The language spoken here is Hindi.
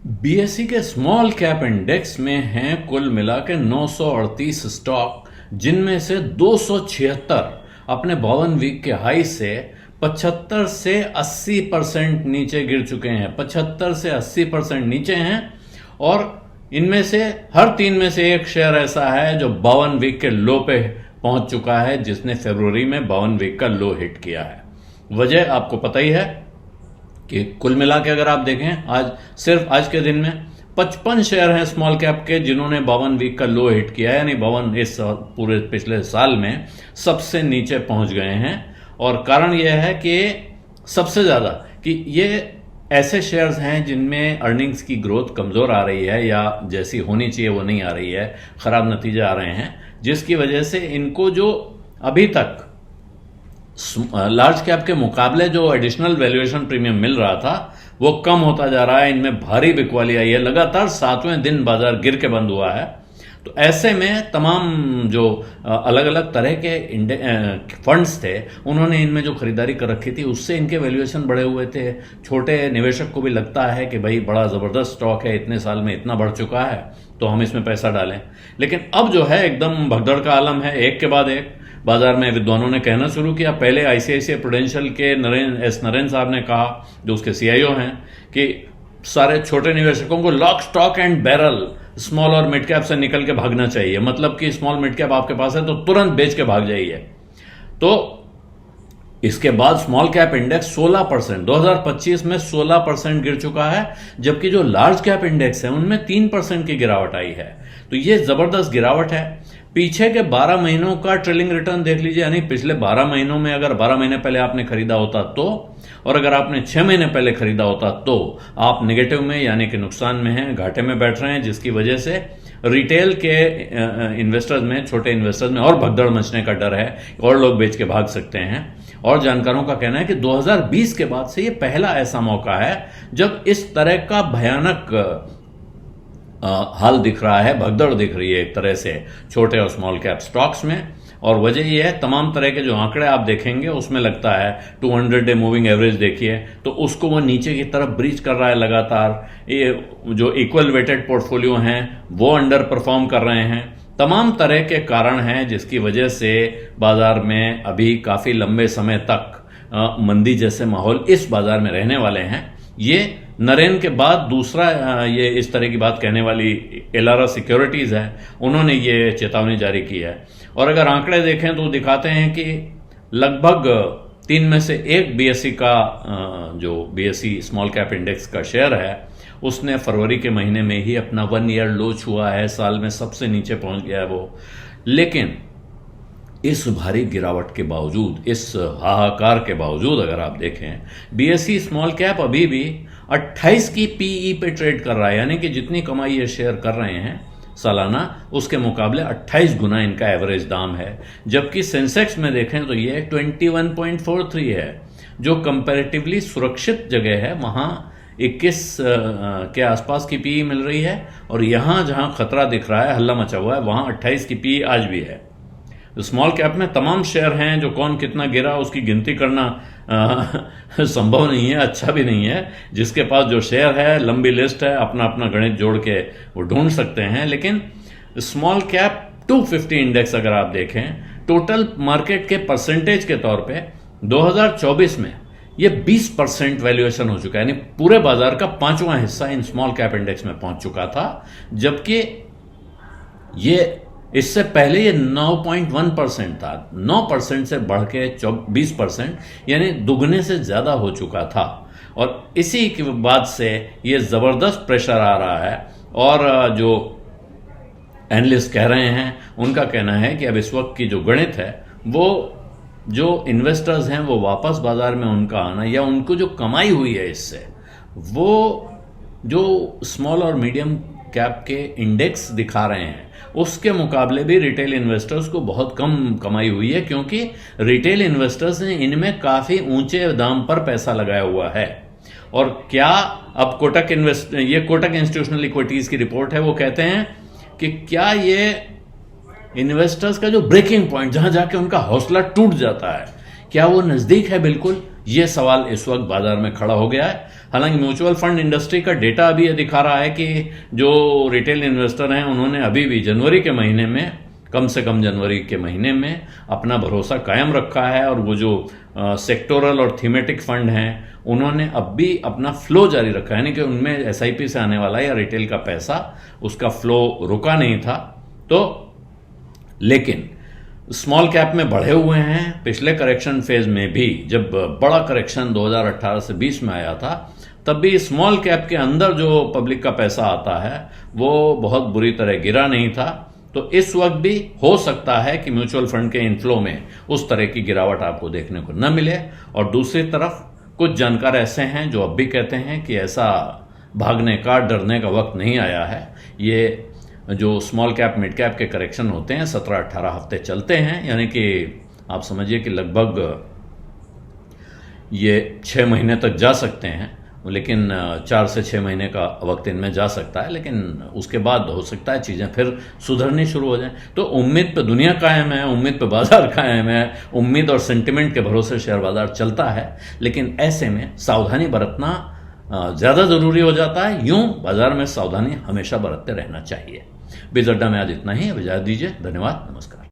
बीएसई के स्मॉल कैप इंडेक्स में हैं कुल मिला के 938 स्टॉक, जिनमें से 276 अपने 52 वीक के हाई से 75 से 80% नीचे गिर चुके हैं। 75 से 80% नीचे हैं और इनमें से हर तीन में से एक शेयर ऐसा है जो 52 वीक के लो पे पहुंच चुका है, जिसने फरवरी में 52 वीक का लो हिट किया है। वजह आपको पता ही है कि कुल मिला के अगर आप देखें सिर्फ आज के दिन में 55 शेयर हैं स्मॉल कैप के जिन्होंने 52 वीक का लो हिट किया है, यानी 52 इस पूरे पिछले साल में सबसे नीचे पहुंच गए हैं। और कारण यह है कि सबसे ज्यादा कि ये ऐसे शेयर्स हैं जिनमें अर्निंग्स की ग्रोथ कमजोर आ रही है या जैसी होनी चाहिए वो नहीं आ रही है, खराब नतीजे आ रहे हैं, जिसकी वजह से इनको जो अभी तक लार्ज कैप के मुकाबले जो एडिशनल वैल्यूएशन प्रीमियम मिल रहा था वो कम होता जा रहा है। इनमें भारी बिकवाली आई है, लगातार 7वें दिन बाजार गिर के बंद हुआ है। तो ऐसे में तमाम जो अलग अलग तरह के फंड्स थे उन्होंने इनमें जो खरीदारी कर रखी थी उससे इनके वैल्यूएशन बढ़े हुए थे। छोटे निवेशक को भी लगता है कि भाई बड़ा जबरदस्त स्टॉक है, इतने साल में इतना बढ़ चुका है तो हम इसमें पैसा डालें। लेकिन अब जो है एकदम भगदड़ का आलम है, एक के बाद एक बाजार में विद्वानों ने कहना शुरू किया। पहले आईसीआईसीआई प्रूडेंशियल के नरेन साहब ने कहा, जो उसके सीआईओ हैं, कि सारे छोटे निवेशकों को lock stock and barrel small और मिड कैप से निकल के भागना चाहिए। मतलब कि स्मॉल मिड कैप आपके पास है तो तुरंत बेच के भाग जाइए। तो इसके बाद स्मॉल कैप इंडेक्स 16% 2025 में 16% गिर चुका है, जबकि जो लार्ज कैप इंडेक्स है उनमें 3% की गिरावट आई है। तो ये जबरदस्त गिरावट है। पीछे के 12 महीनों का ट्रेलिंग रिटर्न देख लीजिए, यानी पिछले 12 महीनों में अगर 12 महीने पहले आपने खरीदा होता तो, और अगर आपने 6 महीने पहले खरीदा होता तो आप नेगेटिव में यानी कि नुकसान में हैं, घाटे में बैठ रहे हैं, जिसकी वजह से रिटेल के इन्वेस्टर्स में, छोटे इन्वेस्टर्स में और भगदड़ मचने का डर है, और लोग बेच के भाग सकते हैं। और जानकारों का कहना है कि 2020 के बाद से ये पहला ऐसा मौका है जब इस तरह का भयानक हाल दिख रहा है, भगदड़ दिख रही है एक तरह से छोटे और स्मॉल कैप स्टॉक्स में। और वजह यह है, तमाम तरह के जो आंकड़े आप देखेंगे उसमें लगता है 200 डे मूविंग एवरेज देखिए तो उसको वो नीचे की तरफ ब्रीच कर रहा है लगातार। ये जो इक्वल वेटेड पोर्टफोलियो हैं वो अंडर परफॉर्म कर रहे हैं। तमाम तरह के कारण हैं जिसकी वजह से बाजार में अभी काफी लंबे समय तक मंदी जैसे माहौल इस बाजार में रहने वाले हैं। ये नरेन के बाद दूसरा ये इस तरह की बात कहने वाली एलारा सिक्योरिटीज है, उन्होंने ये चेतावनी जारी की है। और अगर आंकड़े देखें तो दिखाते हैं कि लगभग 3 में से 1 बीएसई का जो बीएसई स्मॉल कैप इंडेक्स का शेयर है उसने फरवरी के महीने में ही अपना 1 ईयर लो छुआ है, साल में सबसे नीचे पहुंच गया है वो। लेकिन इस भारी गिरावट के बावजूद, इस हाहाकार के बावजूद अगर आप देखें, बीएसई स्मॉल कैप अभी भी 28 की पीई पे ट्रेड कर रहा है, यानी कि जितनी कमाई ये शेयर कर रहे हैं सालाना उसके मुकाबले 28 गुना इनका एवरेज दाम है। जबकि सेंसेक्स में देखें तो ये 21.43 है, जो कंपैरेटिवली सुरक्षित जगह है, वहां 21 के आसपास की पीई मिल रही है। और यहां जहां खतरा दिख रहा है, हल्ला मचा हुआ है, वहां 28 की पीई आज भी है। स्मॉल कैप में तमाम शेयर हैं, जो कौन कितना गिरा उसकी गिनती करना संभव नहीं है, अच्छा भी नहीं है। जिसके पास जो शेयर है, लंबी लिस्ट है, अपना अपना गणित जोड़ के वो ढूंढ सकते हैं। लेकिन स्मॉल कैप 250 इंडेक्स अगर आप देखें टोटल मार्केट के परसेंटेज के तौर पे 2024 में ये 20% वैल्यूएशन हो चुका है, यानी पूरे बाजार का 5वां हिस्सा इन स्मॉल कैप इंडेक्स में पहुंच चुका था। जबकि ये इससे पहले ये 9.1% था, 9% से बढ़ के 20%, यानी दुगने से ज्यादा हो चुका था। और इसी की बाद से ये जबरदस्त प्रेशर आ रहा है। और जो एनालिस्ट कह रहे हैं उनका कहना है कि अब इस वक्त की जो गणित है, वो जो इन्वेस्टर्स हैं वो वापस बाजार में उनका आना या उनको जो कमाई हुई है इससे, वो जो स्मॉल और मीडियम कैप के इंडेक्स दिखा रहे हैं उसके मुकाबले भी रिटेल इन्वेस्टर्स को बहुत कम कमाई हुई है, क्योंकि रिटेल इन्वेस्टर्स ने इनमें काफी ऊंचे दाम पर पैसा लगाया हुआ है। और क्या अब कोटक इंस्टीट्यूशनल इक्विटीज की रिपोर्ट है, वो कहते हैं कि क्या ये इन्वेस्टर्स का जो ब्रेकिंग पॉइंट, जहां जाके उनका हौसला टूट जाता है, क्या वो नजदीक है? बिल्कुल, ये सवाल इस वक्त बाजार में खड़ा हो गया है। हालांकि म्यूचुअल फंड इंडस्ट्री का डेटा अभी ये दिखा रहा है कि जो रिटेल इन्वेस्टर हैं उन्होंने अभी भी जनवरी के महीने में, कम से कम जनवरी के महीने में अपना भरोसा कायम रखा है, और वो जो सेक्टोरल और थीमेटिक फंड हैं उन्होंने अब भी अपना फ्लो जारी रखा है, यानी कि उनमें एसआईपी से आने वाला या रिटेल का पैसा, उसका फ्लो रुका नहीं था। तो लेकिन स्मॉल कैप में बढ़े हुए हैं। पिछले करेक्शन फेज में भी जब बड़ा करेक्शन 2018 से 20 में आया था, तब भी स्मॉल कैप के अंदर जो पब्लिक का पैसा आता है वो बहुत बुरी तरह गिरा नहीं था। तो इस वक्त भी हो सकता है कि म्यूचुअल फंड के इनफ्लो में उस तरह की गिरावट आपको देखने को न मिले। और दूसरी तरफ कुछ जानकार ऐसे हैं जो अब भी कहते हैं कि ऐसा भागने का, डरने का वक्त नहीं आया है। ये जो स्मॉल कैप मिड कैप के करेक्शन होते हैं 17-18 हफ्ते चलते हैं, यानी कि आप समझिए कि लगभग ये 6 महीने तक जा सकते हैं, लेकिन 4 से 6 महीने का वक्त इनमें जा सकता है। लेकिन उसके बाद हो सकता है चीज़ें फिर सुधरनी शुरू हो जाएं। तो उम्मीद पे दुनिया कायम है, उम्मीद पे बाजार कायम है, उम्मीद और सेंटिमेंट के भरोसे शेयर बाजार चलता है। लेकिन ऐसे में सावधानी बरतना ज़्यादा ज़रूरी हो जाता है। यूं बाजार में सावधानी हमेशा बरतते रहना चाहिए। बीज अड्डा में आज इतना ही। अब इजाज़त दीजिए। धन्यवाद, नमस्कार।